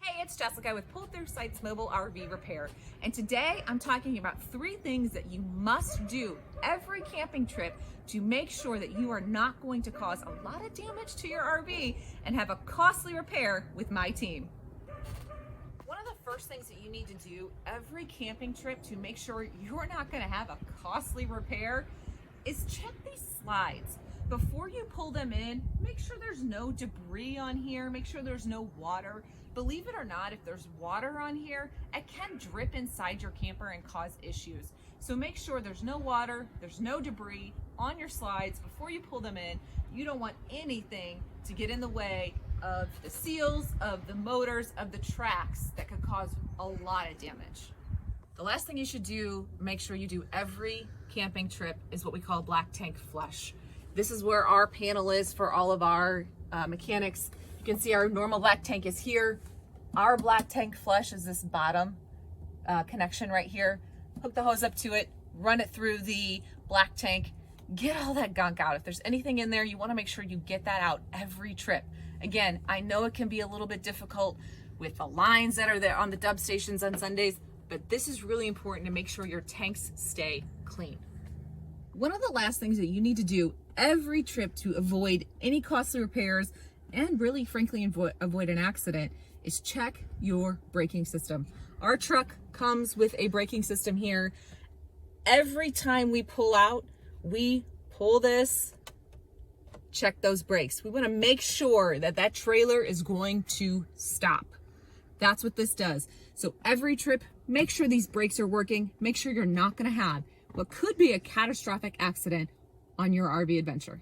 Hey, it's Jessica with Pull Through Sites Mobile RV Repair, and today I'm talking about 3 things that you must do every camping trip to make sure that you are not going to cause a lot of damage to your RV and have a costly repair with my team. One of the first things that you need to do every camping trip to make sure you're not going to have a costly repair is check these slides. Before you pull them in, make sure there's no debris on here, make sure there's no water. Believe it or not, if there's water on here, it can drip inside your camper and cause issues. So make sure there's no water, there's no debris on your slides before you pull them in. You don't want anything to get in the way of the seals, of the motors, of the tracks that could cause a lot of damage. The last thing you should do, make sure you do every camping trip, is what we call black tank flush. This is where our panel is for all of our mechanics. You can see our normal black tank is here. Our black tank flush is this bottom connection right here. Hook the hose up to it, run it through the black tank, get all that gunk out. If there's anything in there, you want to make sure you get that out every trip. Again, I know it can be a little bit difficult with the lines that are there on the dub stations on Sundays, but this is really important to make sure your tanks stay clean. One of the last things that you need to do every trip to avoid any costly repairs and really frankly avoid an accident is check your braking system. Our truck comes with a braking system here. Every time we pull out, we pull this, check those brakes. We want to make sure that that trailer is going to stop. That's what this does. So every trip, make sure these brakes are working. Make sure you're not going to have what could be a catastrophic accident on your RV adventure.